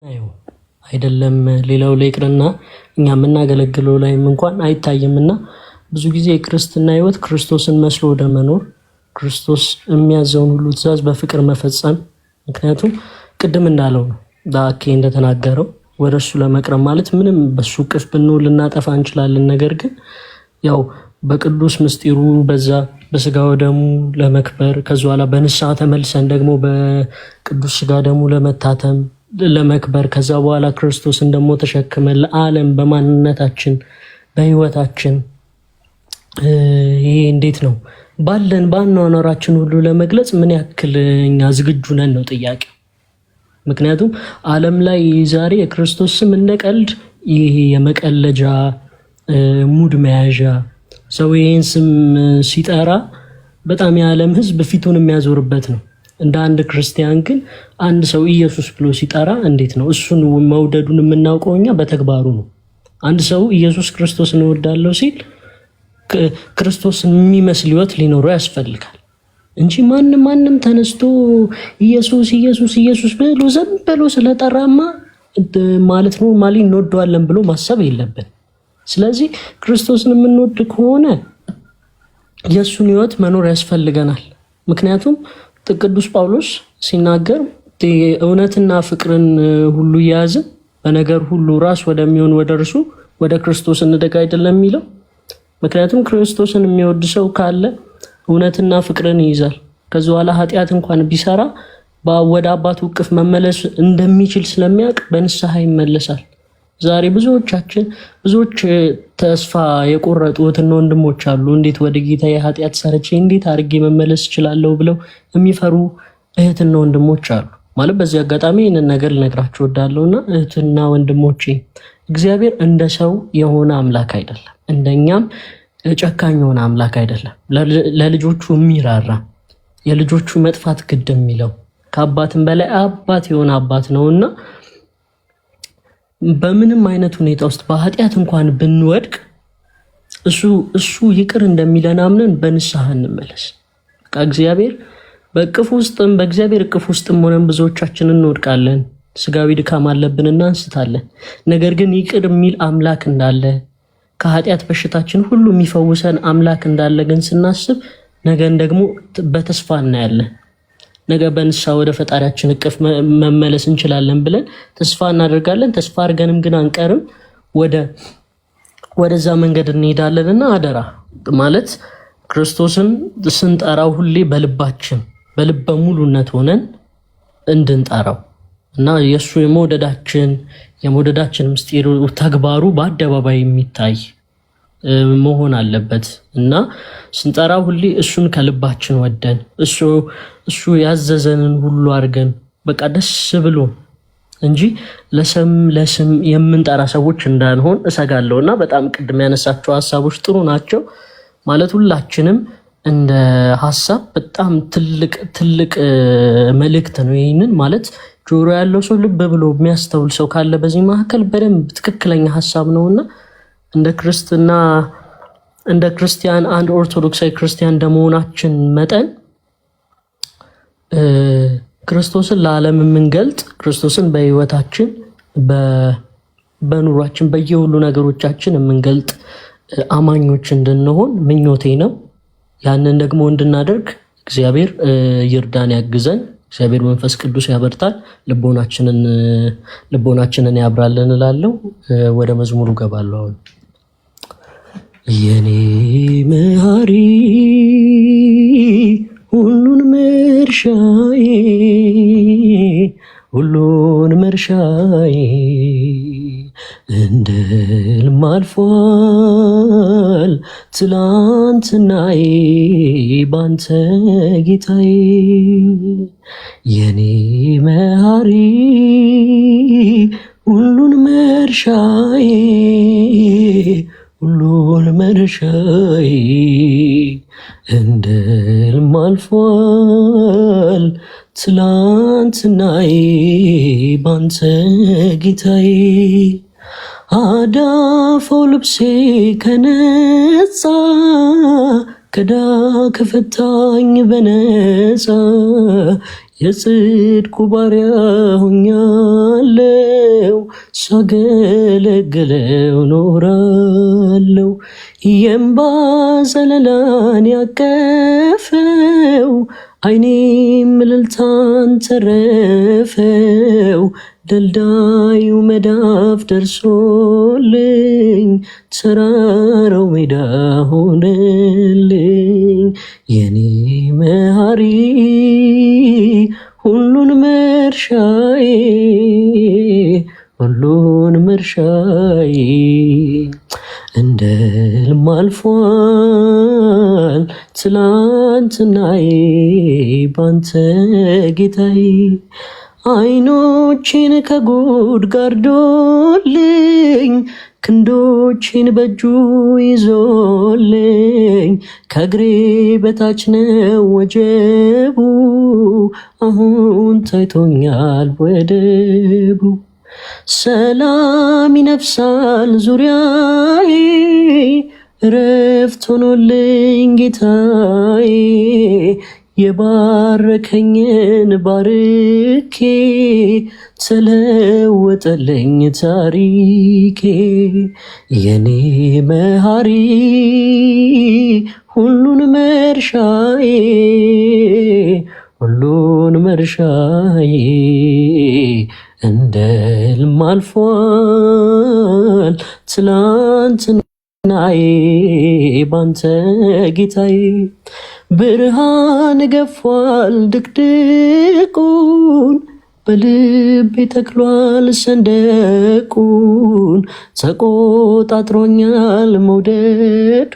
አዩ አይደለም ሌላው ለይቅርና እኛ የምናገለግለው ላይም እንኳን አይታይምና ብዙ ጊዜ የክርስትና ህይወት ክርስቶስን መስሎ ወደ መኖር ክርስቶስ የሚያዘውን ሁሉ ትእዛዝ በፍቅር መፈጸም። ምክንያቱም ቅድም እንዳለው ነው ዳኬ እንደተናገረው ወደሱ ለመቅረብ ማለት ምንም በሱ ቅፍ ብንውል ልናጠፋ እንችላለን። ነገር ግን ያው በቅዱስ ምስጢሩ በዛ በስጋው ደሙ ለመክበር ከዛ በኋላ በንስሐ ተመልሰን ደግሞ በቅዱስ ስጋ ደሙ ለመታተም ለመክበር ከዛ በኋላ ክርስቶስን ደግሞ ተሸክመን ለዓለም በማንነታችን በህይወታችን ይሄ እንዴት ነው ባለን ባኗኗራችን ሁሉ ለመግለጽ ምን ያክል እኛ ዝግጁ ነን ነው ጥያቄው። ምክንያቱም ዓለም ላይ ዛሬ የክርስቶስ ስም እንደቀልድ ይሄ የመቀለጃ ሙድ መያዣ ሰው ይሄን ስም ሲጠራ በጣም የዓለም ህዝብ ፊቱን የሚያዞርበት ነው። እንደ አንድ ክርስቲያን ግን አንድ ሰው ኢየሱስ ብሎ ሲጠራ እንዴት ነው እሱን መውደዱን የምናውቀው? እኛ በተግባሩ ነው። አንድ ሰው ኢየሱስ ክርስቶስን እወዳለሁ ሲል ክርስቶስን የሚመስል ህይወት ሊኖረው ያስፈልጋል እንጂ ማንም ተነስቶ ኢየሱስ ኢየሱስ ኢየሱስ ብሎ ዝም ብሎ ስለጠራማ ማለት ነው ማለት እንወደዋለን ብሎ ማሰብ የለብን። ስለዚህ ክርስቶስን የምንወድ ከሆነ የሱን ህይወት መኖር ያስፈልገናል። ምክንያቱም ቅዱስ ጳውሎስ ሲናገር እውነትና ፍቅርን ሁሉ ያዝን በነገር ሁሉ ራስ ወደሚሆን ወደ እርሱ ወደ ክርስቶስ እንደጋ አይደለም የሚለው። ምክንያቱም ክርስቶስን የሚወድ ሰው ካለ እውነትና ፍቅርን ይይዛል። ከዛ በኋላ ኃጢአት እንኳን ቢሰራ ወደ አባቱ እቅፍ መመለስ እንደሚችል ስለሚያውቅ በንስሐ ይመለሳል። ዛሬ ብዙዎች ተስፋ የቆረጡ እህትና ወንድሞች አሉ። እንዴት ወደ ጌታ የኃጢአት ሰርቼ እንዴት አድርጌ መመለስ እችላለሁ ብለው የሚፈሩ እህትና ወንድሞች አሉ። ማለት በዚህ አጋጣሚ ይህንን ነገር ልነግራችሁ እወዳለሁና እህትና ወንድሞቼ እግዚአብሔር እንደ ሰው የሆነ አምላክ አይደለም፣ እንደኛም ጨካኝ የሆነ አምላክ አይደለም። ለልጆቹ የሚራራ የልጆቹ መጥፋት ግድ የሚለው ከአባትም በላይ አባት የሆነ አባት ነውና በምንም አይነት ሁኔታ ውስጥ በኃጢአት እንኳን ብንወድቅ እሱ ይቅር እንደሚለን አምነን በንስሐ እንመለስ። እግዚአብሔር በእግዚአብሔር እቅፍ ውስጥም ሆነን ብዙዎቻችን እንወድቃለን። ስጋዊ ድካም አለብንና እንስታለን። ነገር ግን ይቅር የሚል አምላክ እንዳለ ከኃጢአት በሽታችን ሁሉ የሚፈውሰን አምላክ እንዳለ ግን ስናስብ ነገን ደግሞ በተስፋ እናያለን። ነገ በንስሐ ወደ ፈጣሪያችን እቅፍ መመለስ እንችላለን ብለን ተስፋ እናደርጋለን። ተስፋ አድርገንም ግን አንቀርም፣ ወደዛ መንገድ እንሄዳለንና አደራ ማለት ክርስቶስን ስንጠራው ሁሌ በልባችን በልበ ሙሉነት ሆነን እንድንጠራው እና የሱ የመውደዳችን ምስጢር ተግባሩ በአደባባይ የሚታይ መሆን አለበት እና ስንጠራ ሁሌ እሱን ከልባችን ወደን እሱ ያዘዘንን ሁሉ አድርገን በቃ ደስ ብሎ እንጂ ለስም የምንጠራ ሰዎች እንዳንሆን እሰጋለሁና በጣም ቅድም ያነሳቸው ሀሳቦች ጥሩ ናቸው። ማለት ሁላችንም እንደ ሀሳብ በጣም ትልቅ መልእክት ነው። ይህንን ማለት ጆሮ ያለው ሰው ልብ ብሎ የሚያስተውል ሰው ካለ በዚህ መካከል በደንብ ትክክለኛ ሀሳብ ነውና እንደ ክርስቲያን አንድ ኦርቶዶክሳዊ ክርስቲያን እንደመሆናችን መጠን ክርስቶስን ለዓለም የምንገልጥ ክርስቶስን በህይወታችን በኑሯችን በየሁሉ ነገሮቻችን የምንገልጥ አማኞች እንድንሆን ምኞቴ ነው። ያንን ደግሞ እንድናደርግ እግዚአብሔር ይርዳን፣ ያግዘን። እግዚአብሔር መንፈስ ቅዱስ ያበርታል፣ ልቦናችንን ያብራልን እላለሁ። ወደ መዝሙሩ ገባለሁ። አሁን የኔ መሐሪ ሁሉን መርሻዬ እንደ ሕልም አልፏል ትላንትናዬ ባንተ ጌታዬ። የኔ መሐሪ ሁሉን መርሻዬ እንደ ሕልም አልፏል ትላንትናዬ ባንተ ጌታዬ። አዳፋው ልብሴ ከነጻ ከዳ ከፈታኝ በነጻ የጽድቁ ባሪያ ሆኛለሁ ሳገለግለው ኖራለሁ የእምባ ዘለላን ያቀፈው አይኔም እልልታን ተረፈው ደልዳዩ መዳፍ ደርሶልኝ ተራራው ሜዳ ሆነልኝ የኔ መሐሪ ሁሉን መርሻዬ እንደ ሕልም አልፏል ትላንትናዬ ባንተ ጌታዬ አይኖቼን ከጉድ ጋርዶልኝ ክንዶቼን በእጁ ይዞልኝ ከእግሬ በታች ነው ወጀቡ አሁን ታይቶኛል ወደቡ ሰላም ይነፍሳል ዙሪያዬ እረፍት ሆኖልኝ ጌታዬ የባረከኝን ባርኬ ተለወጠልኝ ታሪኬ የኔ መሐሪ ሁሉን መርሻዬ እንደ ሕልም አልፏል ትላንትናዬ ባንተ ጌታዬ ብርሃን ገፏል ድቅድቁን በልቤ ተክሏል ሰንደቁን ተቆጣጥሮኛል መውደዱ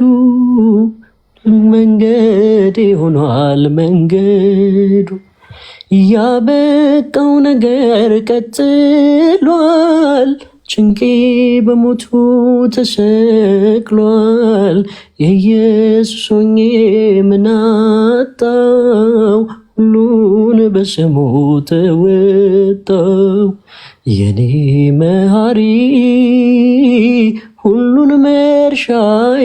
መንገዴ ሆኗል መንገዱ ያበቃው ነገር ቀጥሏል ጭንቄ በሞቱ ተሰቅሏል የኢየሱስ ሆኜ ምናጣው ሁሉን በስሙ ተወጣው የኔ መሐሪ ሁሉን መርሻዬ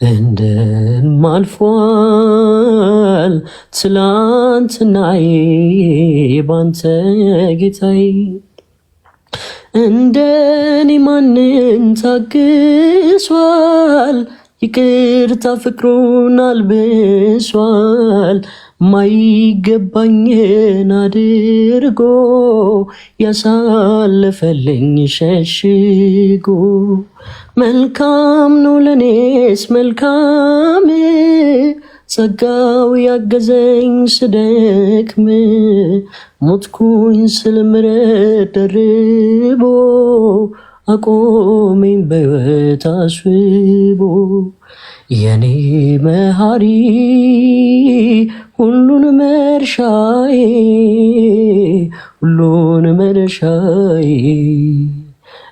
እንደ ሕልም አልፏል ትላንትናዬ ባንተ ጌታዬ እንደኔ ማንን ታግሷል ይቅርታ ፍቅሩን አልብሷል ማይገባኝን አድርጎ ያሳለፈልኝ ሸሽጎ መልካም ነው ለኔስ መልካም ጸጋው ያገዘኝ ስደክም ሞትኩኝ ስል ምሕረት ደርቦ አቆመኝ በሕይወት አስቦ የኔ መሐሪ ሁሉን መርሻዬ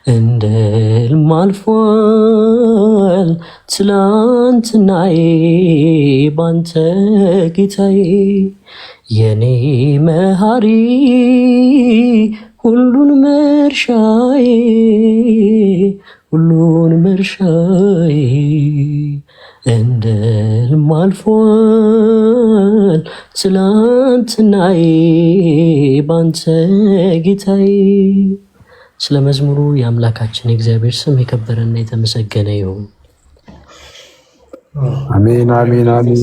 እንደ ሕልም አልፏል ትላንትናዬ ባንተ ጌታዬ የኔ መሐሪ ሁሉን መርሻዬ እንደ ሕልም አልፏል ትላንትናዬ ባንተ ጌታዬ። ስለ መዝሙሩ የአምላካችን የእግዚአብሔር ስም የከበረና የተመሰገነ ይሁን። አሜን አሜን አሜን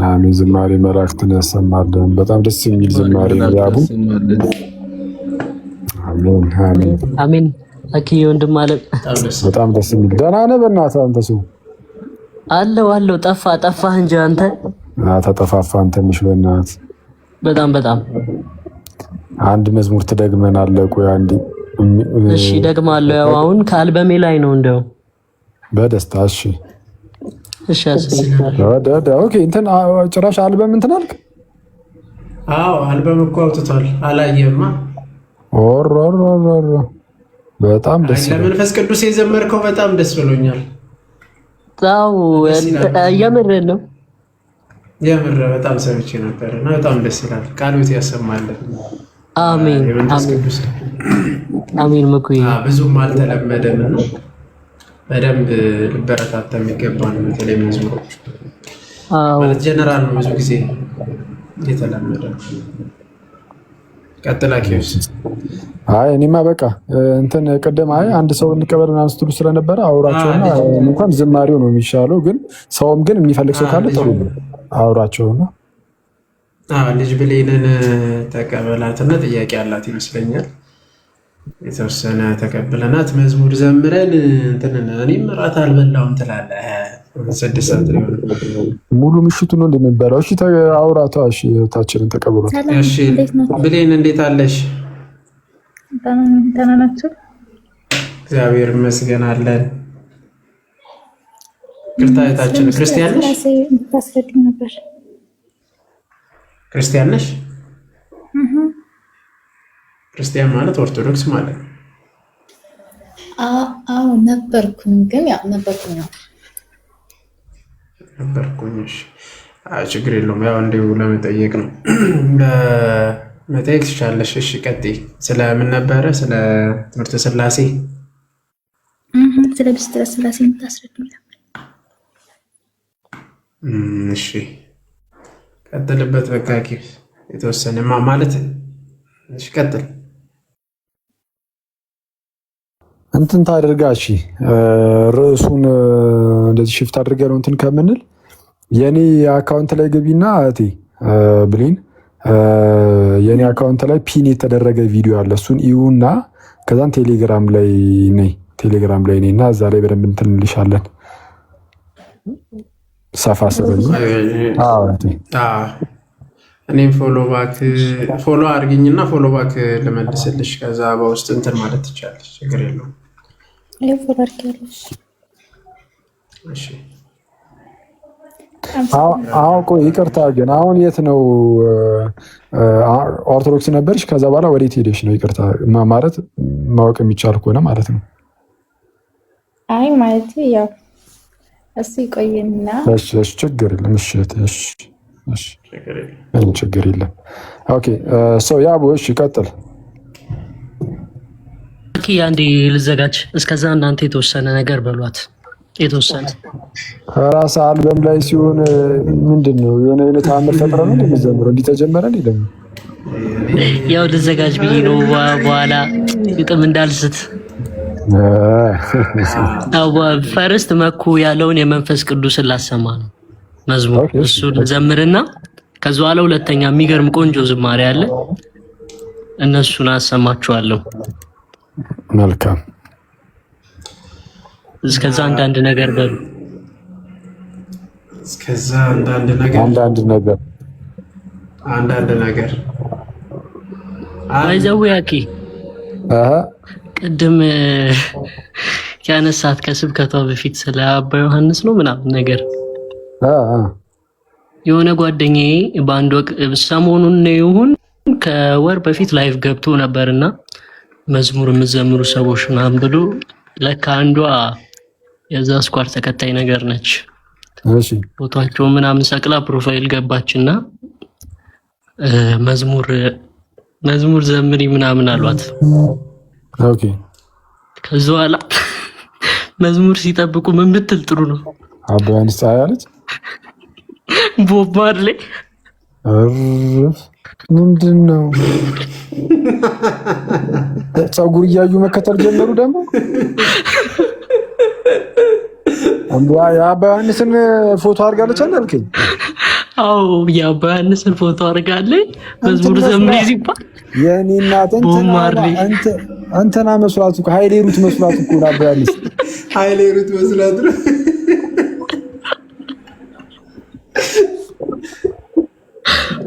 አሜን። ዝማሬ መላእክትን ያሰማልን። በጣም ደስ የሚል ዝማሬ ያቡ። አሜን አሜን አሜን። አኪ ወንድም አለ በጣም ደስ የሚል ደህና ነህ? በእናትህ አንተ ሰው አለው ጠፋህ እንጂ አንተ ተጠፋፋን ትንሽ በእናትህ በጣም አንድ መዝሙር ትደግመናለህ? ቆይ አንዴ እሺ ደግማለሁ። ያው አሁን ከአልበሜ ላይ ነው እንደው በደስታ እሺ ኦኬ። እንትን ጭራሽ አልበም እንትን አልክ? አዎ አልበም እኮ አውጥቷል። አላየህማ? ኦሮሮሮሮ በጣም ደስ ይላል። ለመንፈስ ቅዱስ የዘመርከው በጣም ደስ ብሎኛል። ታው የምሬን ነው የምር በጣም ሰምቼ ነበር እና በጣም ደስ ይላል። ቃሉት ያሰማልን። አሜን አሜን። መኩይ ብዙም አልተለመደም ነው በደንብ ልበረታታ የሚገባ ነው። በተለይ መዝሙሮች አዎ ማለት ጀነራል ነው ብዙ ጊዜ የተለመደ። ቀጥላ ኪዮስ አይ እኔማ በቃ እንትን ቅድም አንድ ሰው እንቀበል ምናምን ስትሉ ስለነበረ አውራቸውና እንኳን ዝማሬው ነው የሚሻለው፣ ግን ሰውም ግን የሚፈልግ ሰው ካለ ጥሩ አውራቸውና ልጅ ብሌንን ተቀበላትና ጥያቄ አላት ይመስለኛል። የተወሰነ ተቀብለናት መዝሙር ዘምረን እኔም እራት አልበላሁም ትላለህ። 6 ሰዓት ሙሉ ምሽቱ ነው እንደሚባለው። እሺ አውራቷ። እሺ ታችንን ተቀበሏት። እሺ ብሌን እንዴት አለሽ? ደህና ናችሁ? እግዚአብሔር ይመስገን አለን። ቅርታታችን ክርስቲያን ነሽ? እንድታስረዱኝ ነበር። ክርስቲያን ነሽ? ክርስቲያን ማለት ኦርቶዶክስ ማለት ነው። አዎ ነበርኩኝ፣ ግን ያው ነበርኩኝ። እሺ ችግር የለውም። ያው እንዲሁ ለመጠየቅ ነው። መጠየቅ ትችላለሽ። እሺ ቀጥይ። ስለምን ነበረ? ስለ ትምህርተ ሥላሴ ስለ ምስጢረ ሥላሴ የምታስረዱኝ ነበር። እሺ ቀጥልበት። በቃ የተወሰነ ማለት እሺ ቀጥል። እንትን ታደርጋ። እሺ ርዕሱን እንደዚህ ሽፍት አድርገህ ነው እንትን ከምንል የኔ አካውንት ላይ ግቢና እህቴ ብሌን የኔ አካውንት ላይ ፒን የተደረገ ቪዲዮ አለ። እሱን ይዩና ከዛን ቴሌግራም ላይ ነይና እዛ ላይ በደንብ እንትን እንልሻለን። ሰፋ ስለኝ እኔም ፎሎ አድርጊኝና ፎሎ ባክ ልመልስልሽ። ከዛ በውስጥ እንትን ማለት ትችላለሽ። ችግር የለውም። እሺ ቆይ ይቅርታ ግን አሁን የት ነው? ኦርቶዶክስ ነበርሽ፣ ከዛ በኋላ ወዴት ሄደሽ ነው? ይቅርታ ማለት ማወቅ የሚቻል ከሆነ ማለት ነው። አይ ማለት ያው እሱ ይቆየና እሺ ችግር የለም። እሺ ችግር የለም። ኦኬ ያቡ እሺ ቀጥል። አንዴ ልዘጋጅ። እስከዛ እናንተ የተወሰነ ነገር በሏት። የተወሰነ ራስ አልበም ላይ ሲሆን ምንድን ነው የሆነ ተአምር ፈጥረ ነው እንደሚዘምረው እንዲተጀመረ ነው ደግሞ ያው ልዘጋጅ ብዬ ነው በኋላ ግጥም እንዳልስት። ፈርስት መኩ ያለውን የመንፈስ ቅዱስን ላሰማ ነው መዝሙር። እሱን ዘምርና ከዛ በኋላ ሁለተኛ የሚገርም ቆንጆ ዝማሬ አለ፣ እነሱን አሰማችኋለሁ። መልካም። እስከዛ አንዳንድ ነገር በሉ። አንዳንድ ነገር አይዘው ያኪ ቅድም ያነሳት ከስብከቷ በፊት ስለ አባ ዮሐንስ ነው ምናምን ነገር የሆነ ጓደኛዬ በአንድ ወቅት ሰሞኑን ነው ይሁን ከወር በፊት ላይቭ ገብቶ ነበርና መዝሙር የምዘምሩ ሰዎች ምናምን ብሎ ለካ አንዷ የዛ ስኳር ተከታይ ነገር ነች። እሺ ፎቶአቸው ምናምን ሰቅላ ፕሮፋይል ገባችና መዝሙር ዘምሪ ምናምን አሏት። ኦኬ ከዛ በኋላ መዝሙር ሲጠብቁ ምን ብትል ጥሩ ነው? አባ ዮሐንስ አያለች ቦብ ማርሌ ምንድን ነው? ፀጉር እያዩ መከተል ጀመሩ ደግሞ። የአባ ዮሐንስን ፎቶ አድርጋለች አልከኝ? አዎ የአባ ዮሐንስን ፎቶ አድርጋለች። መዝሙር ዘምሪ ሲባል የኔ እናት አንተና መስዋዕቱ ኃይሌ ሩት መስዋዕቱ እኮ አባ ዮሐንስ ኃይሌ ሩት መስዋዕቱ ነው።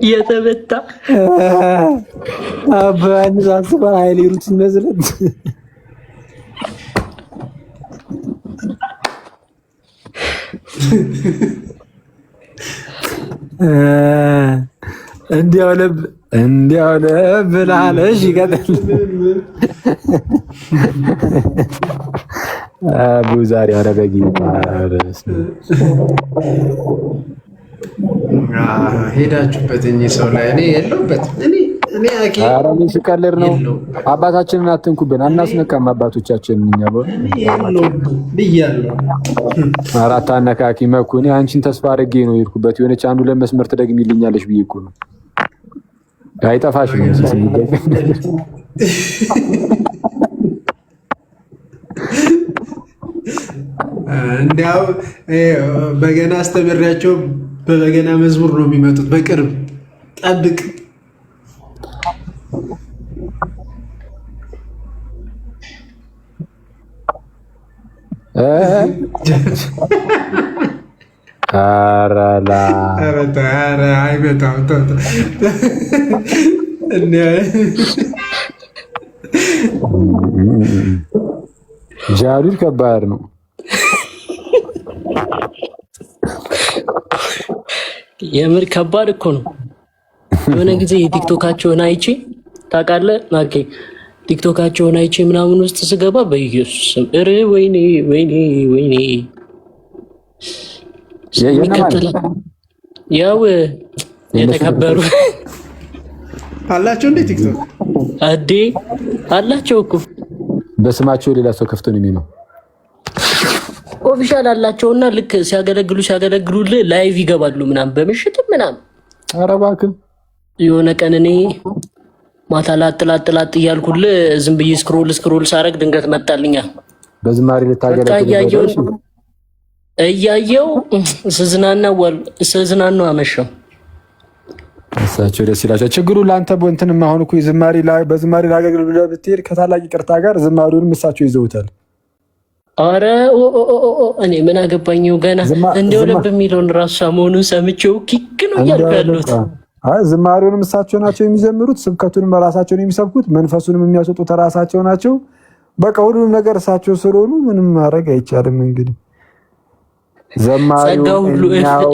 የተመታ አባ ዮሐንስ አስባ ኃይሌ ሩት መስለት እንዲያው ለብላለሽ ይቀጥል። አቡ ዛሬ አረበጊ ሄዳችሁበት እኚህ ሰው ላይ እኔ የለሁበትም። እኔ አኬ ኧረ እኔ ሲቀልድ ነው። የለውም አባታችንን አትንኩብን፣ አናስነካም አባቶቻችንን። እኛ ብያለሁ። አራት አነካኪ መኩ። እኔ አንቺን ተስፋ አድርጌ ነው የሄድኩበት። የሆነች አንዱ ለመስመር ትደግሚልኛለሽ ብዬ እኮ ነው። አይጠፋሽ ነው እንዲያው በገና አስተምሬያቸው በበገና መዝሙር ነው የሚመጡት። በቅርብ ጠብቅ። አራላ አይመጣም። ጃሉድ ከባድ ነው። የምር ከባድ እኮ ነው። የሆነ ጊዜ ቲክቶካቸውን አይቼ ታውቃለህ ማርኬ፣ ቲክቶካቸውን አይቼ ምናምን ውስጥ ስገባ በኢየሱስ ስም እረ ወይኔ ወይኔ ወይኔ የሚከተል ያው የተከበሩ አላቸው እንዴ ቲክቶክ አዴ አላቸው እኮ በስማቸው ሌላ ሰው ከፍቶ ነው የሚለው ኦፊሻል አላቸውና ልክ ሲያገለግሉልህ ላይቭ ይገባሉ ምናምን በምሽት ምናምን። ኧረ እባክህ የሆነ ቀን እኔ ማታ ላጥላጥላጥ እያልኩልህ ዝም ብዬ ስክሮል ሳረግ ድንገት መጣልኛ። በዝማሬ ልታገለግል እያየው ስዝናና አመሻው። እሳቸው ደስ ይላቸው። ችግሩ ለአንተ ቦንትንም አሁን እኮ በዝማሬ ላገለግል ብለህ ብትሄድ ከታላቅ ይቅርታ ጋር ዝማሬውንም እሳቸው ይዘውታል። አረ እኔ ምን አገባኝው ገና እንደው ልብ የሚለውን ራሱ ሰሞኑን ሰምቼው ኪክ ነው እያልኩ ያለሁት። አይ ዝማሬውንም እሳቸው ናቸው የሚዘምሩት፣ ስብከቱንም ራሳቸው ነው የሚሰብኩት፣ መንፈሱንም የሚያስወጡት ራሳቸው ናቸው። በቃ ሁሉንም ነገር እሳቸው ስለሆኑ ምንም ማድረግ አይቻልም። እንግዲህ ጸጋው ሁሉ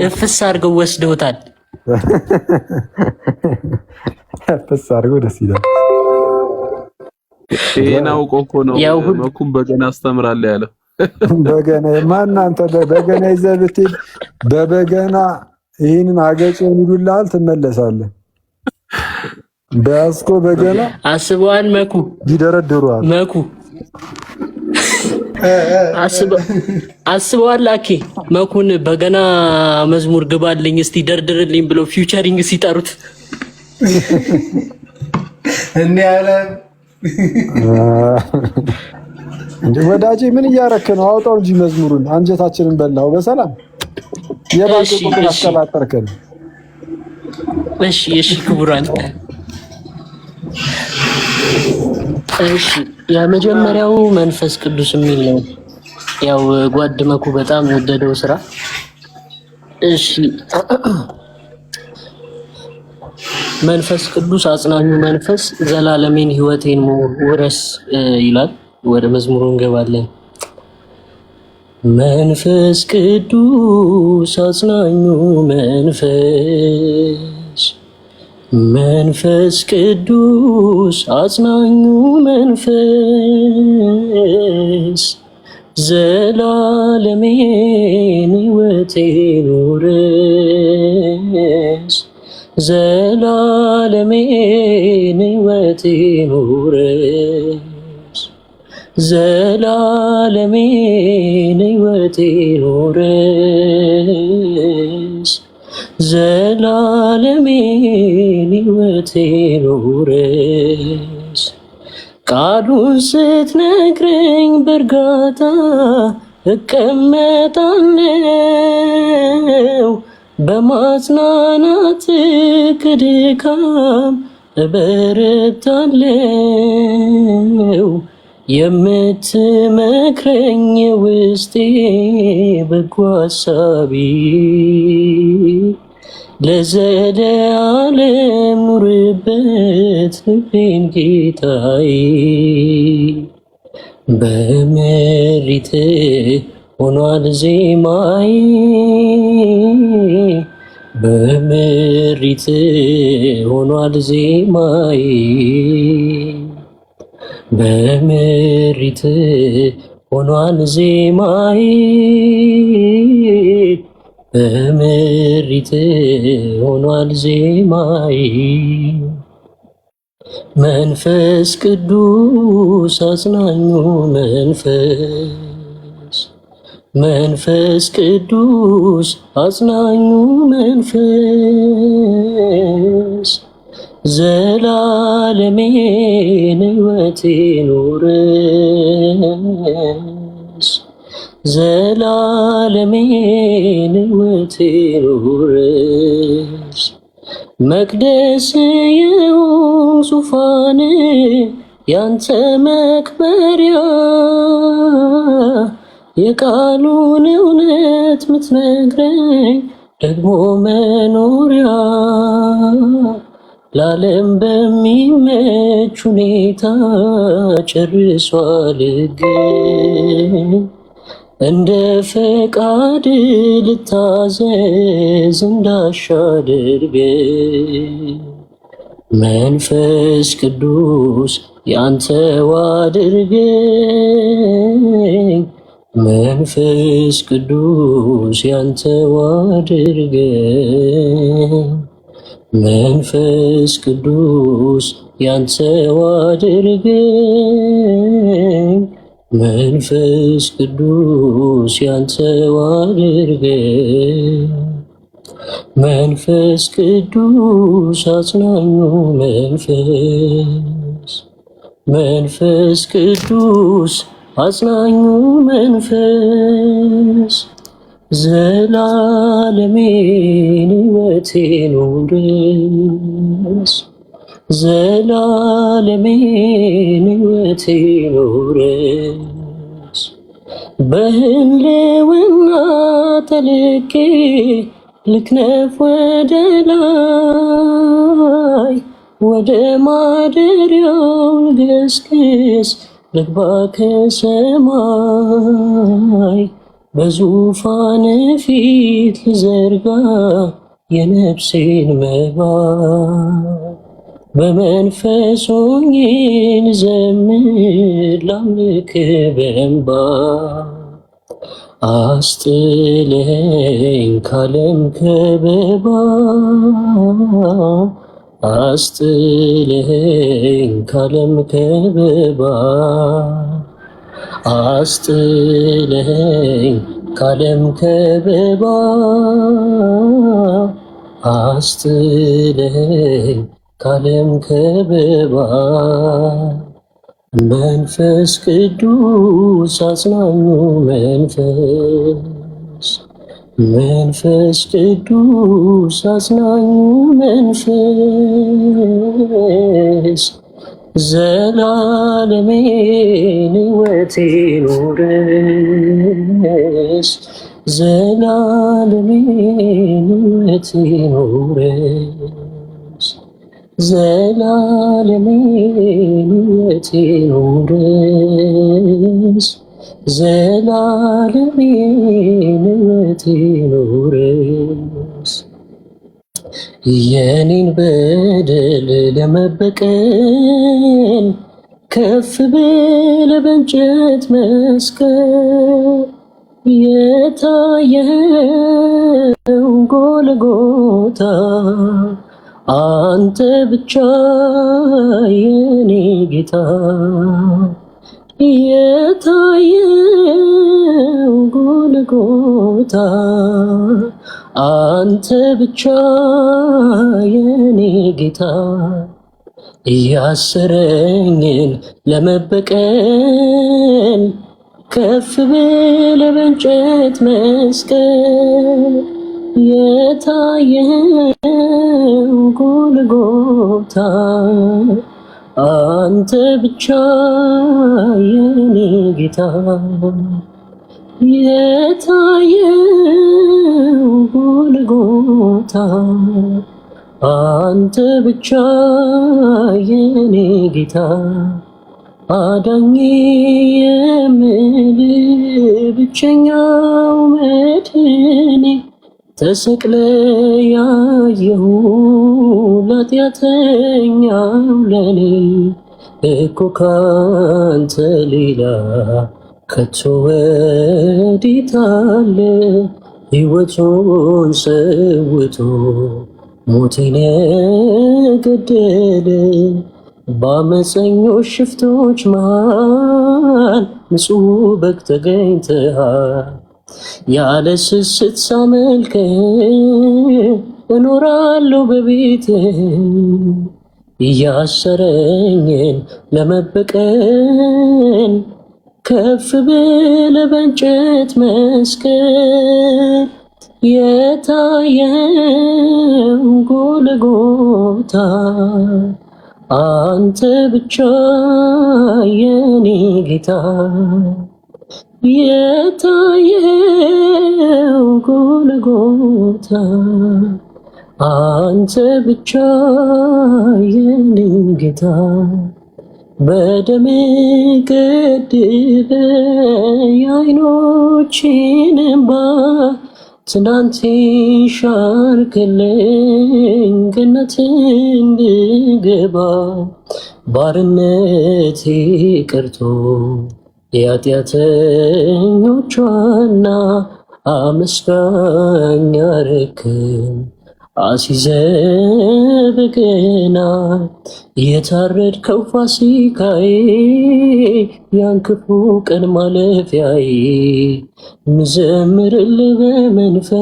እፍስ አድርገው ወስደውታል። እፍስ አድርገው ደስ ይላል። ይሄን አውቆ እኮ ነው መኩም በገና አስተምራለሁ ያለው። በገና ማን አንተ በገና ይዘህ ብትሄድ በበገና ይሄንን አገጭን ይሉልሃል፣ ትመለሳለህ። በያዝኮ በገና አስበዋል መኩ ይደረድሩሃል። መኩ አስበዋል አኬ መኩን በገና መዝሙር ግባልኝ እስቲ ደርድርልኝ ብለው ፊውቸሪንግ ሲጠሩት እንዴ ያለ እንዴ ወዳጄ ምን እያረክ ነው? አውጣው እንጂ መዝሙሩን አንጀታችንን በላው በሰላም የባንክ ቁጥር አስቀባጠርከን። እሺ ክቡራን፣ እሺ የመጀመሪያው መንፈስ ቅዱስ የሚል ነው። ያው ጓድ መኩ በጣም ወደደው ስራ። እሺ መንፈስ ቅዱስ አጽናኙ መንፈስ ዘላለሜን ህይወቴን ውረስ ይላል። ወደ መዝሙሩ እንገባለን። መንፈስ ቅዱስ አጽናኙ መንፈስ ቅዱስ አጽናኙ መንፈስ ዘላለሜን ህይወቴን ውረስ ዘላለሜን ህይወቴን ውረስ ዘላለሜን ህይወቴን ውረስ ዘላለሜን ህይወቴን ውረስ ቃሉን ስትነግረኝ በእርጋታ እቀመጣለሁ በማጽናናት ከድካም እበረታለሁ የምትመክረኝ ውስጤ በጎ ሐሳቢ ለዘለዓለም ኑርበት ልቤን ጌታዬ በምሪት ሆኗል ዜማዬ በምሪት ሆኗል ዜማዬ በምሪት ሆኗል ዜማዬ በምሪት ሆኗል ዜማዬ መንፈስ ቅዱስ አጽናኙ መንፈስ ቅዱስ አጽናኙ መንፈስ ዘላለሜን ሕይወቴ ኑረስ ዘላለሜን ሕይወቴ ኑረስ መቅደስ የሆን ዙፋን ያንተ መክበሪያ የቃሉን እውነት ምትነግረኝ ደግሞ መኖሪያ ለዓለም በሚመች ሁኔታ ጨርሶ አልገኝ እንደ ፈቃድ ልታዘዝ እንዳሻ አድርገኝ መንፈስ ቅዱስ ያንተው አድርገኝ መንፈስ ቅዱስ ያንተው አድርገኝ መንፈስ ቅዱስ ያንተው አድርገኝ መንፈስ ቅዱስ ያንተው አድርገኝ መንፈስ ቅዱስ አጽናኙ መንፈስ ቅዱስ አጽናኙ መንፈስ ዘላለሜን ሕይወቴ ኑረስ ዘላለሜን ሕይወቴ ኑረስ በህልውና ተልኬ ልክነፍ ወደ ላይ ወደ ማደሪያው ልገስግስ ልግባ ከሰማይ በዙፋን ፊት ልዘርጋ የነፍሴን መባ በመንፈስ ሆኜ ልዘምር ላምልክ በእንባ አስጥለኝ ካለም ከበባ አስጥለኝ ካለም ከበባ አስጥለኝ ካለም ከበባ አስጥለኝ ካለም ከበባ መንፈስ ቅዱስ አጽናኙ መንፈስ ቅዱስ አጽናኙ መንፈስ ዘላለሜን ሕይወቴ ኑረስ ዘላለሜን ሕይወቴ ኑረስ ዘላለሜን ሕይወቴ ኑረስ ዘላለሜን ሕይወቴ ኑረስ የኔን በደል ለመበቀል ከፍ ብለህ በእንጨት መስቀል የታየው ጎልጎታ አንተ ብቻ የኔ ጌታ የታየው ጎልጎታ አንተ ብቻ የኔ ጌታ እያሰረኝን ለመበቀል ከፍ ብለህ በእንጨት መስቀል የታየው ጎልጎታ አንተ ብቻ የኔ ጌታ የታየው ጎልጎታ አንተ ብቻ የኔ ጌታ አዳኜ የምልህ ብቸኛው መድኔ ተሰቅለ ያየሁ ኃጢአተኛው ለኔ እኮ ካንተ ሌላ ከቶ ወዴት አለ ሕይወቱን ሰውቶ ሞቴን ገደለ በአመፀኞች ሽፍቶች መሃል ንጹሕ በግ ተገኝተሃል። ያለ ስስት ሳመልክ እኖራለሁ በቤት እያሰረኝን ለመበቀል ከፍ ብለህ በእንጨት መስቀል የታየው ጎልጎታ አንተ ብቻ የኔ ጌታ የታየው ጎልጎታ አንተ ብቻ የኔ ጌታ በደም ገድበ የዓይኖቼን እንባ ትናንት ሻርክልኝ ገነት እንድገባ ባርነቴ ቀርቶ የኃጢአተኞች ዋና አመስጋኝ አረከኝ። አሲዘህ በገና የታረድከው ፋሲካዬ ያን ክፉ ቀን ማለፊያዬ ምዘምርልህ በመንፈስ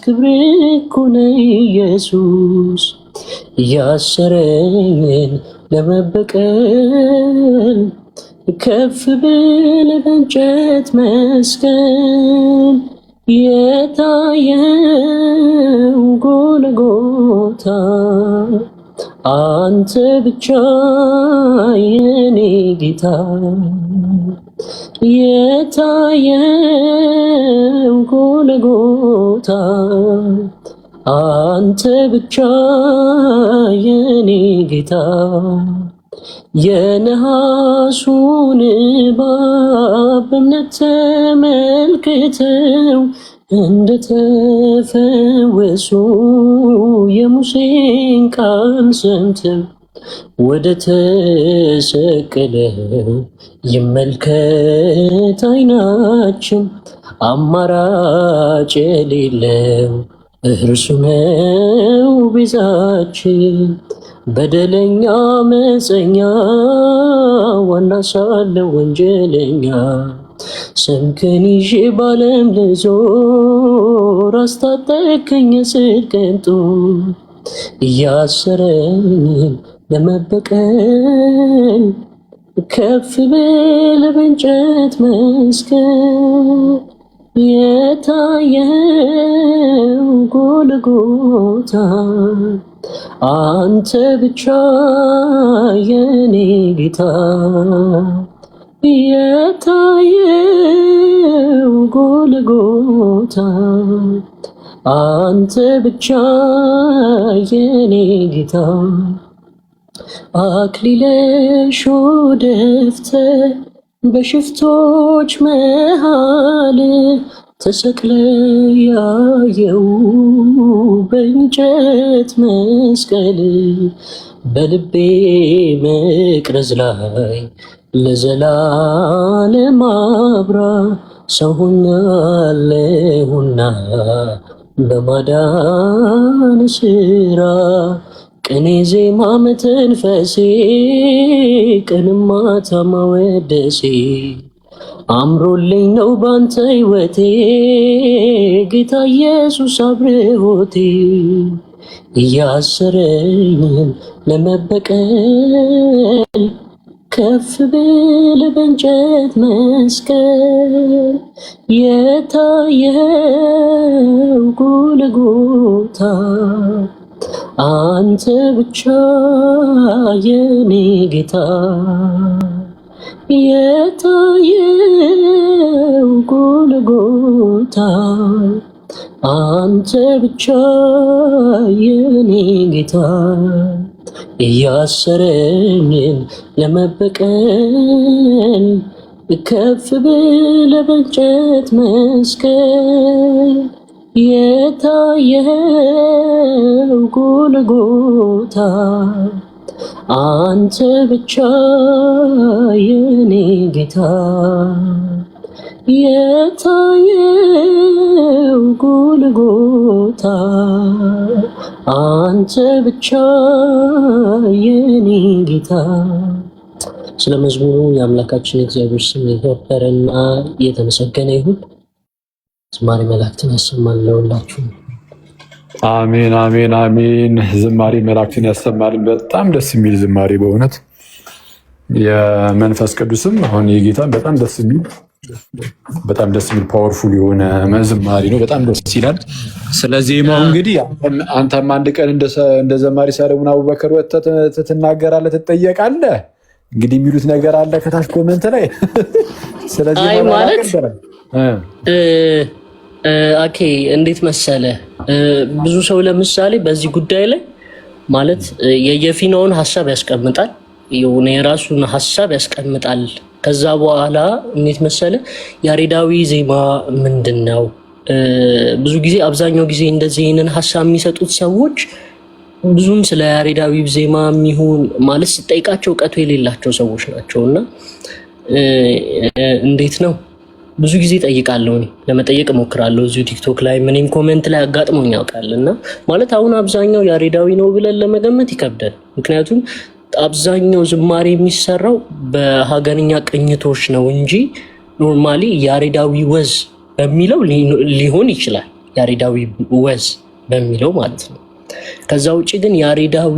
ክብር እኮ ነህ ኢየሱስ ያሰረኝን ለመበቀል ከፍ ብለህ በእንጨት መስቀል የታየው ጎልጎታ አንተ ብቻ የኔ ጌታ የታየው ጎልጎታ አንተ ብቻ የኔ ጌታ የነሐሱን እባብ በእምነት ተመልክተው እንደተፈወሱ የሙሴን ቃል ሰምተው ወደ ተሰቀለው ይመልከት ዓይናችን አማራጭ የሌለው እርሱ ነው ቤዛችን። በደለኛ አመፀኛ ዋና ሳለሁ ወንጀለኛ ስምህን ይዤ ባለም ልዞር አስታጠቅከኝ የጽድቅን ጦር እያሰረኝን ለመበቀል ከፍ ብለህ በእንጨት መስቀል የታየው ጎልጎታ አንተ ብቻ የኔ ጌታ የታየው ጎልጎታ አንተ ብቻ የኔ ጌታ አክሊለ እሾህ ደፍተህ በሽፍቶች መሃል ተሰቅለ ያየው በእንጨት መስቀል በልቤ መቅረዝ ላይ ለዘላለም አብራ ሰው ሆኛለሁና በማዳን ስራ ቅኔ ዜማ መተንፈሴ ቀንም ማታ ማወደሴ አምሮልኝ ነው ባንተ ሕይወቴ ጌታ ኢየሱስ አብርሆቴ እያሰረኝን ለመበቀል ከፍ ብለህ በእንጨት መስቀል የታየው ጎልጎታ አንተ ብቻ የኔ ጌታ የታየው ጎልጎታ አንተ ብቻ የኔ ጌታ እያሰረኝን ለመበቀል ከፍ ብለህ በእንጨት መስቀል የታየው ጎልጎታ አንተ ብቻ የኔ ጌታ የታየው ጎልጎታ አንተ ብቻ የኔ ጌታ። ስለ መዝሙሩ የአምላካችን የእግዚአብሔር ስም የከበረና የተመሰገነ ይሁን። ዝማሬ መላእክትን ያሰማል ለሁላችሁ። አሜን አሜን አሜን። ዝማሬ መላእክትን ያሰማልን። በጣም ደስ የሚል ዝማሬ በእውነት የመንፈስ ቅዱስም አሁን የጌታን በጣም ደስ የሚል ፓወርፉል የሆነ ዝማሬ ነው። በጣም ደስ ይላል። ስለዚህ ዜማው እንግዲህ አንተም አንድ ቀን እንደ ዘማሪ ሰለሞን አቡበከር ወጥተህ ትናገራለህ፣ ትጠየቃለህ። እንግዲህ የሚሉት ነገር አለ ከታች ኮመንት ላይ። ስለዚህ ማለት ኦኬ እንዴት መሰለ ብዙ ሰው ለምሳሌ በዚህ ጉዳይ ላይ ማለት የየፊናውን ሀሳብ ያስቀምጣል፣ የሆነ የራሱን ሀሳብ ያስቀምጣል። ከዛ በኋላ እንዴት መሰለ ያሬዳዊ ዜማ ምንድነው? ብዙ ጊዜ አብዛኛው ጊዜ እንደዚህ ይህንን ሀሳብ የሚሰጡት ሰዎች ብዙም ስለ ያሬዳዊ ዜማ የሚሆን ማለት ስጠይቃቸው እውቀቱ የሌላቸው ሰዎች ናቸው። እና እንዴት ነው ብዙ ጊዜ ጠይቃለሁ፣ ለመጠየቅ እሞክራለሁ እዚሁ ቲክቶክ ላይ ምንም ኮሜንት ላይ አጋጥሞኝ ያውቃል። እና ማለት አሁን አብዛኛው ያሬዳዊ ነው ብለን ለመገመት ይከብዳል። ምክንያቱም አብዛኛው ዝማሬ የሚሰራው በሀገርኛ ቅኝቶች ነው እንጂ ኖርማሊ ያሬዳዊ ወዝ በሚለው ሊሆን ይችላል፣ ያሬዳዊ ወዝ በሚለው ማለት ነው። ከዛ ውጭ ግን ያሬዳዊ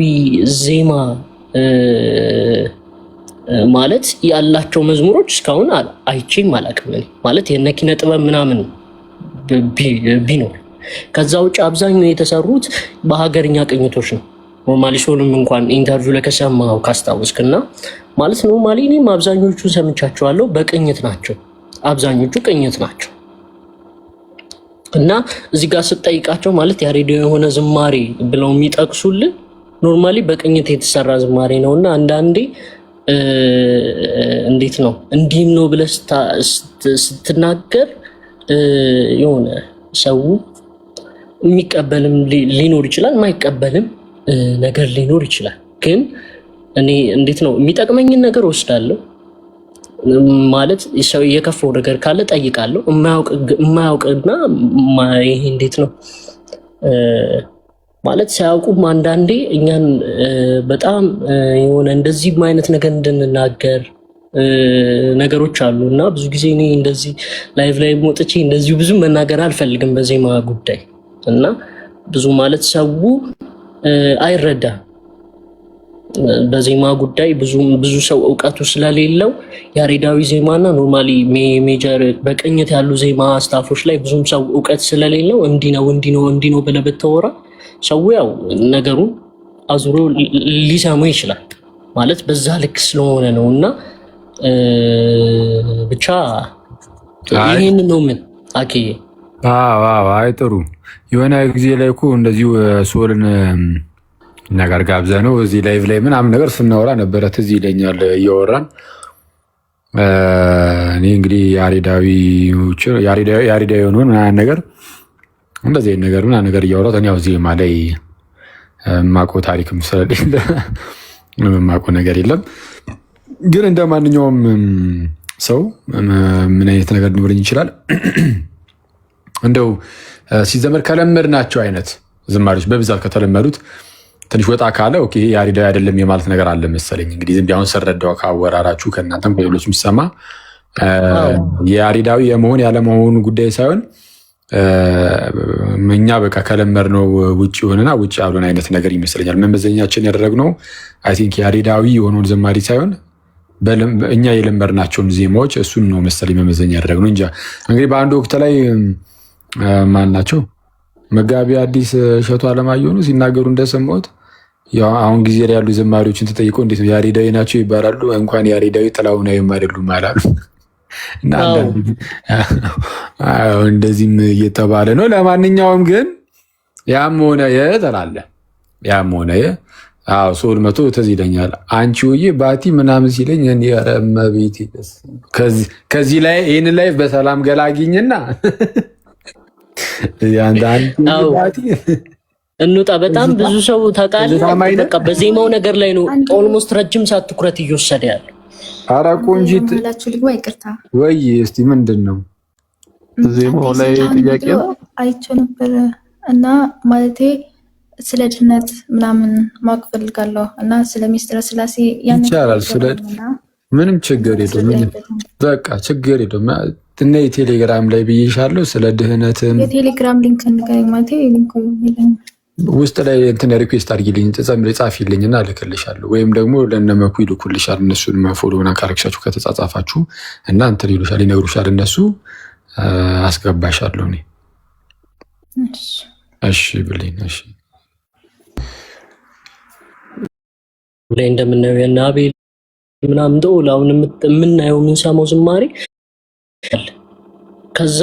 ዜማ ማለት ያላቸው መዝሙሮች እስካሁን አይቼም አላውቅም። ማለት የነ ኪነ ጥበብ ምናምን ቢኖር ከዛ ውጭ አብዛኛው የተሰሩት በሀገርኛ ቅኝቶች ነው። ኖርማሊ ሶልም እንኳን ኢንተርቪው ላይ ከሰማው ካስታወስክና ማለት ኖርማሊ እኔም አብዛኞቹን ሰምቻቸዋለሁ፣ በቅኝት ናቸው፣ አብዛኞቹ ቅኝት ናቸው። እና እዚህ ጋር ስጠይቃቸው ማለት ያሬዳዊ የሆነ ዝማሬ ብለው የሚጠቅሱልን ኖርማሊ በቅኝት የተሰራ ዝማሬ ነውና አንዳንዴ እንዴት ነው እንዲህም ነው ብለህ ስትናገር የሆነ ሰው የሚቀበልም ሊኖር ይችላል፣ የማይቀበልም ነገር ሊኖር ይችላል። ግን እኔ እንዴት ነው የሚጠቅመኝን ነገር ወስዳለሁ ማለት ሰው የከፈው ነገር ካለ ጠይቃለሁ። የማያውቅና ይሄ እንዴት ነው ማለት ሳያውቁም አንዳንዴ እኛን በጣም የሆነ እንደዚህ አይነት ነገር እንድንናገር ነገሮች አሉ። እና ብዙ ጊዜ እኔ እንደዚህ ላይቭ ላይ ወጥቼ እንደዚሁ ብዙ መናገር አልፈልግም በዜማ ጉዳይ። እና ብዙ ማለት ሰው አይረዳም በዜማ ጉዳይ ብዙ ሰው እውቀቱ ስለሌለው ያሬዳዊ ዜማና ኖርማሊ ሜጀር በቅኝት ያሉ ዜማ ስታፎች ላይ ብዙም ሰው እውቀት ስለሌለው እንዲህ ነው ብለህ ብታወራ ሰው ያው ነገሩን አዙሮ ሊሰማ ይችላል። ማለት በዛ ልክ ስለሆነ ነው። እና ብቻ ይሄን ነው ምን አኬ አይ ጥሩ የሆነ ጊዜ ላይ እኮ እንደዚሁ ሶልን ነገር ጋብዘ ነው እዚህ ላይቭ ላይ ምናምን ነገር ስናወራ ነበረ። ትዝ ይለኛል እያወራን እኔ እንግዲህ ያሬዳዊ የሆነውን ምናምን ነገር እንደዚህ ነገር ምናምን ነገር እያወራሁት እኔ ያው ዜማ ላይ የማውቀው ታሪክም ስለሌለ የማውቀው ነገር የለም። ግን እንደ ማንኛውም ሰው ምን አይነት ነገር ሊኖረኝ ይችላል እንደው ሲዘመር ከለመድናቸው አይነት ዝማሬዎች በብዛት ከተለመዱት ትንሽ ወጣ ካለ ኦኬ ያሬዳዊ አይደለም የማለት ነገር አለ መሰለኝ። እንግዲህ ዝም ቢያውን ሰረዳው ካወራራችሁ ከእናንተም ከሌሎች የሚሰማ የያሬዳዊ የመሆን ያለመሆኑ ጉዳይ ሳይሆን እኛ በቃ ከለመድነው ውጭ ሆነና ውጭ ያሉን አይነት ነገር ይመስለኛል። መመዘኛችን ያደረግነው አይ ቲንክ ያሬዳዊ የሆነውን ዝማሬ ሳይሆን እኛ የለመድናቸውን ዜማዎች እሱን ነው መሰለኝ መመዘኛ ያደረግነው እንጂ እንግዲህ በአንድ ወቅት ላይ ማን ናቸው መጋቢ አዲስ እሸቱ አለማየሁ ነው ሲናገሩ እንደሰማሁት ያው አሁን ጊዜ ላይ ያሉ ዝማሬዎችን ተጠይቀው እንዴት ነው ያሬዳዊ ናቸው ይባላሉ። እንኳን ያሬዳዊ ጥላሁናዊም አይደሉም አላሉ። እና እንደዚህም እየተባለ ነው። ለማንኛውም ግን ያም ሆነ የተላለ ያም ሆነ ሶል መቶ ተዝ ይለኛል አንቺ ውዬ ባቲ ምናምን ሲለኝ እኔ ኧረ እመቤቴ ከዚህ ላይ ይህን ላይ በሰላም ገላግኝና እንውጣ። በጣም ብዙ ሰው ታውቃለህ፣ በቃ በዜማው ነገር ላይ ነው ኦልሞስት ረጅም ሰዓት ትኩረት እየወሰደ ያለ። ኧረ ቆንጂት ወይ እስቲ ምንድን ነው ዜማው ላይ ጥያቄ ነው አይቼው ነበረ እና ማለቴ ስለ ድነት ምናምን ማወቅ ፈልጋለሁ እና ስለ ሚስጥረ ስላሴ ያን ይቻላል። ስለ ምንም ችግር የለውም። በቃ ችግር የለውም። እና የቴሌግራም ላይ ብዬሻለሁ ስለ ድህነትም የቴሌግራም ሊንክ ንገረኝ። ማለት ሊንክ ውስጥ ላይ እንትን ሪኩዌስት አድርጊልኝ ጻፊልኝና እልክልሻለሁ። ወይም ደግሞ ለነመኩ ይልኩልሻል። እነሱን ፎሎ ምናምን ካረግሻችሁ ከተጻጻፋችሁ እና እንትን ይሉሻል፣ ይነግሩሻል። እነሱ አስገባሻለሁ እኔ። እሺ ብልኝ። እሺ ላይ እንደምናየው የእነ አቤል ምናምን አሁን የምናየው የምንሰማው ዝማሬ ከዛ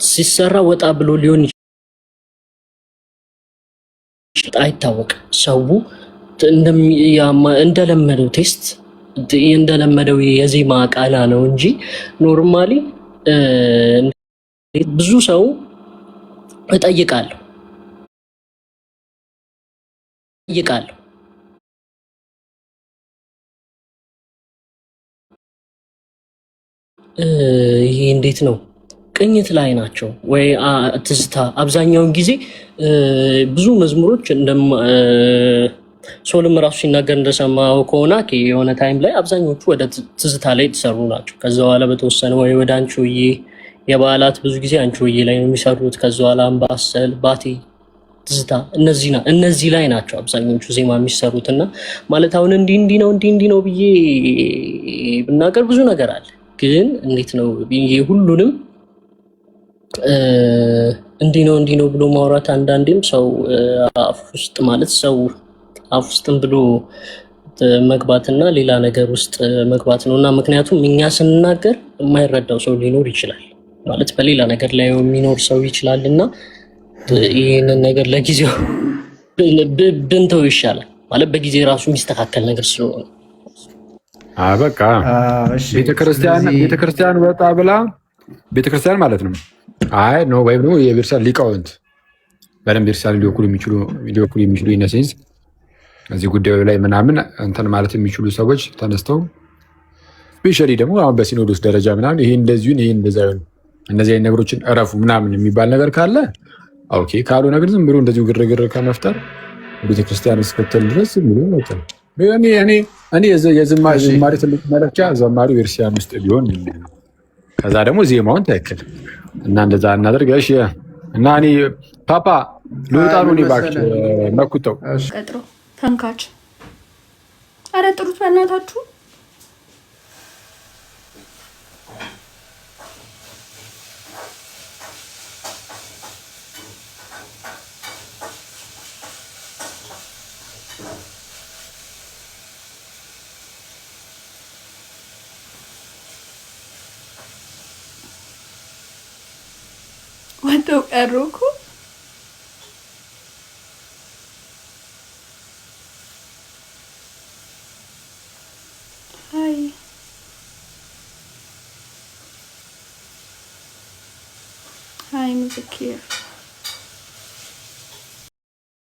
ሲሰራ ወጣ ብሎ ሊሆን ይችላል፣ አይታወቅም። ሰው እንደለመደው ቴስት እንደለመደው የዜማ ቃና ነው እንጂ ኖርማሊ ብዙ ሰው እጠይቃለሁ ይሄ እንዴት ነው ቅኝት ላይ ናቸው ወይ ትዝታ? አብዛኛውን ጊዜ ብዙ መዝሙሮች ሶልም ራሱ ሲናገር እንደሰማው ከሆነ የሆነ ታይም ላይ አብዛኞቹ ወደ ትዝታ ላይ የተሰሩ ናቸው። ከዛ በኋላ በተወሰነ ወይ ወደ አንቺሆዬ፣ የበዓላት ብዙ ጊዜ አንቺሆዬ ላይ ነው የሚሰሩት። ከዛ በኋላ አምባሰል፣ ባቴ፣ ትዝታ እነዚህ ላይ ናቸው አብዛኞቹ ዜማ የሚሰሩት። እና ማለት አሁን እንዲህ ነው ብዬ ብናገር ብዙ ነገር አለ። ግን እንዴት ነው ሁሉንም እንዲህ ነው ብሎ ማውራት አንዳንዴም ሰው አፍ ውስጥ ማለት ሰው አፍ ውስጥም ብሎ መግባትና ሌላ ነገር ውስጥ መግባት ነው። እና ምክንያቱም እኛ ስንናገር የማይረዳው ሰው ሊኖር ይችላል፣ ማለት በሌላ ነገር ላይ የሚኖር ሰው ይችላል። እና ይህንን ነገር ለጊዜው ብንተው ይሻላል፣ ማለት በጊዜ ራሱ የሚስተካከል ነገር ስለሆነ በቃ ቤተክርስቲያን ወጣ ብላ ቤተክርስቲያን ማለት ነው። አይ ነው ወይም ደግሞ የቤተክርስቲያን ሊቃውንት በደንብ ቤተክርስቲያን ሊወክሉ የሚችሉ ኢነሴንስ እዚህ ጉዳዩ ላይ ምናምን እንትን ማለት የሚችሉ ሰዎች ተነስተው ስፔሻሊ ደግሞ አሁን በሲኖዶስ ደረጃ ምናምን ይሄ እንደዚሁን ይሄ እንደዛ እነዚህ አይነት ነገሮችን እረፉ ምናምን የሚባል ነገር ካለ ኦኬ፣ ካልሆነ ግን ዝም ብሎ እንደዚሁ ግርግር ከመፍጠር ቤተክርስቲያን እስክትል ድረስ ብሎ ነው። እኔ የዝማሬ ትልቅ መለኪያ ዘማሪው ቤተክርስቲያን ውስጥ ቢሆን ከዛ ደግሞ ዜማውን ትክክል እና እንደዛ እናደርግ። እሺ እና እኔ ፓፓ ልውጣ ነው። እኔ እባክሽ መኩተው ቀጥሮ ተንካች። አረ ጥሩት በእናታችሁ። ወጥተው ቀሩ እኮ። Hi, Mr. Kier.